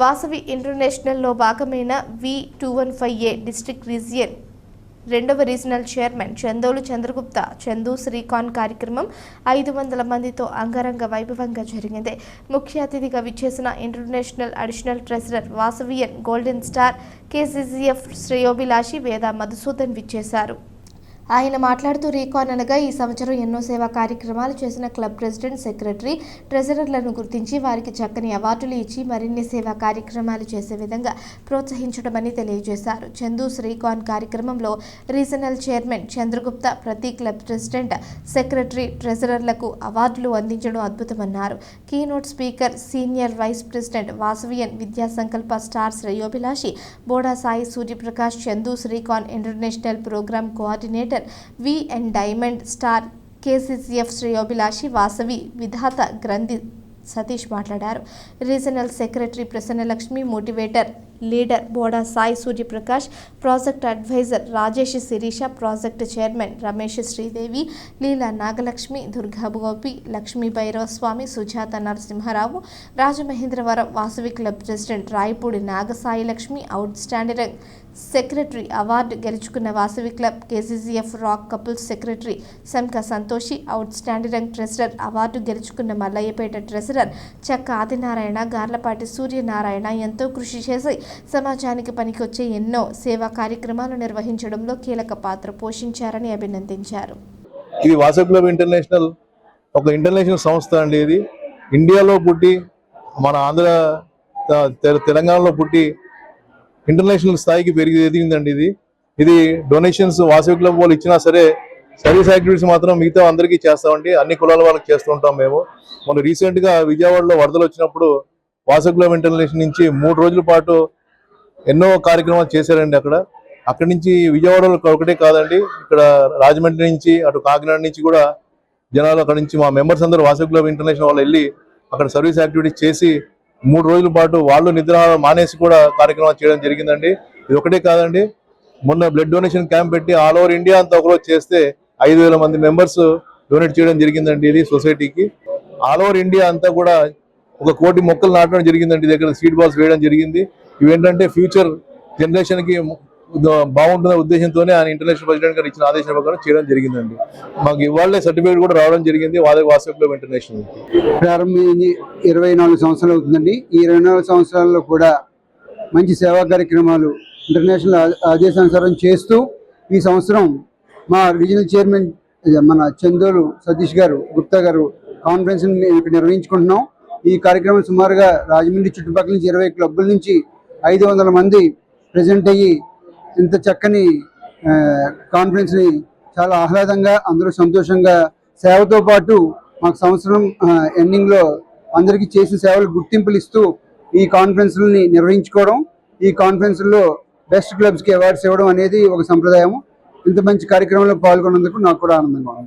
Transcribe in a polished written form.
వాసవి ఇంటర్నేషనల్లో భాగమైన V215A district region రెండవ రీజనల్ చైర్మన్ చందోలు చంద్రగుప్త చందు శ్రీకాన్ కార్యక్రమం 500 మందితో అంగరంగ వైభవంగా జరిగింది. ముఖ్య అతిథిగా విచ్చేసిన international additional treasurer Vasavian golden star KCCF శ్రేయోభిలాషి వేద మధుసూదన్ విచ్చేశారు. ఆయన మాట్లాడుతూ రీకాన్ అనగా ఈ సంవత్సరం ఎన్నో సేవా కార్యక్రమాలు చేసిన క్లబ్ ప్రెసిడెంట్, సెక్రటరీ, ట్రెజరర్లను గుర్తించి వారికి చక్కని అవార్డులు ఇచ్చి మరిన్ని సేవా కార్యక్రమాలు చేసే విధంగా ప్రోత్సహించడమని తెలియజేశారు. చందు శ్రీకాన్ కార్యక్రమంలో రీజనల్ చైర్మన్ చంద్రగుప్త ప్రతి క్లబ్ ప్రెసిడెంట్, సెక్రటరీ, ట్రెజరర్లకు అవార్డులు అందించడం అద్భుతమన్నారు. Keynote speaker senior vice president Vasavian Vidya Sankalpa star శ్రేయోభిలాషి బోడా సాయి సూర్యప్రకాష్ చందు శ్రీకాన్ international program coordinator VN diamond star KCCF శ్రేయోభిలాషి వాసవి విధాత గ్రంథి సతీష్ మాట్లాడారు. Regional secretary Prasannalakshmi, motivator leader Boda Sai Suryaprakash, project adviser Rajesh Sirisha, project chairman Ramesh Sridevi, Leela Nagalakshmi, Durga Gopi, Lakshmi Bhairavaswamy, Sujatha Narasimharao, Rajamahendravaram Vasavi club president Rayapudi Nagasai Lakshmi, outstanding secretary award గెలుచుకున్న Vasavi club KCCF rock couples secretary Sanka Santoshi, outstanding treasurer award గెలుచుకున్న Mallayyapeta treasurer చక్క ఆదినారాయణ, గార్లపాటి సూర్యనారాయణ ఎంతో కృషి చేసి సమాజానికి పనికొచ్చే ఎన్నో సేవా కార్యక్రమాలు నిర్వహించడంలో కీలక పాత్ర పోషించారని అభినందించారు. ఇది వాసవి క్లబ్ ఇంటర్నేషనల్ ఒక ఇంటర్నేషనల్ సంస్థ అండి. ఇది ఇండియాలో పుట్టి మన ఆంధ్ర తెలంగాణలో పుట్టి ఇంటర్నేషనల్ స్థాయికి ఎదిగిందండి. ఇది డొనేషన్స్ వాసవి క్లబ్ వాళ్ళు ఇచ్చినా సరే సర్వీస్ యాక్టివిటీస్ మాత్రం మిగతా అందరికీ చేస్తామండి. అన్ని కులాల వాళ్ళకి చేస్తూ ఉంటాం మేము. మొన్న రీసెంట్గా విజయవాడలో వరదలు వచ్చినప్పుడు వాసవి క్లబ్ ఇంటర్నేషనల్ నుంచి 3 రోజుల పాటు ఎన్నో కార్యక్రమాలు చేశారండి. అక్కడి నుంచి విజయవాడలో ఒకటే కాదండి, ఇక్కడ రాజమండ్రి నుంచి అటు కాకినాడ నుంచి కూడా జనాలు అక్కడి నుంచి మా మెంబర్స్ అందరూ వాసవి క్లబ్ ఇంటర్నేషనల్ వాళ్ళు వెళ్ళి అక్కడ సర్వీస్ యాక్టివిటీస్ చేసి 3 రోజుల పాటు వాళ్ళు నిద్ర మానేసి కూడా కార్యక్రమాలు చేయడం జరిగిందండి. ఇది ఒకటే కాదండి, మొన్న బ్లడ్ డొనేషన్ క్యాంప్ పెట్టి ఆల్ ఓవర్ ఇండియా అంతా ఒకరోజు చేస్తే 5,000 మంది మెంబర్స్ డొనేట్ చేయడం జరిగిందండి. ఇది సొసైటీకి ఆల్ ఓవర్ ఇండియా అంతా కూడా 1 కోటి మొక్కలు నాటడం జరిగిందండి. దగ్గర సీడ్ బాల్స్ వేయడం జరిగింది. ఇవేంటంటే ఫ్యూచర్ జనరేషన్ కి బాగుంటున్న ఉద్దేశంతోనే ఆయన ఇంటర్నేషనల్ ప్రెసిడెంట్ గారు ఇచ్చిన ఆదేశం ప్రకారం చేయడం జరిగిందండి. మాకు ఇవాళ సర్టిఫికేట్ కూడా రావడం జరిగింది వాసవి క్లబ్ ఇంటర్నేషనల్. ప్రారంభించి 24 సంవత్సరాలు అవుతుందండి. ఈ 24 సంవత్సరాల్లో కూడా మంచి సేవా కార్యక్రమాలు ఇంటర్నేషనల్ ఆదేశానుసారం చేస్తూ ఈ సంవత్సరం మా రీజనల్ చైర్మన్ మన చందోలు సతీష్ గారు గుప్తా గారు కాన్ఫరెన్స్ ఇక్కడ నిర్వహించుకుంటున్నాం. ఈ కార్యక్రమం సుమారుగా రాజమండ్రి చుట్టుపక్కల నుంచి 20 క్లబ్బుల నుంచి 500 మంది ప్రజెంట్ అయ్యి ఇంత చక్కని కాన్ఫరెన్స్ని చాలా ఆహ్లాదంగా అందరూ సంతోషంగా సేవతో పాటు మాకు సంవత్సరం ఎండింగ్లో అందరికీ చేసిన సేవలు గుర్తింపులు ఇస్తూ ఈ కాన్ఫరెన్స్ని నిర్వహించుకోవడం, ఈ కాన్ఫరెన్స్లో బెస్ట్ క్లబ్స్కి అవార్డ్స్ ఇవ్వడం అనేది ఒక సంప్రదాయం. ఇంత మంచి కార్యక్రమంలో పాల్గొన్నందుకు నాకు కూడా ఆనందంగా ఉంది.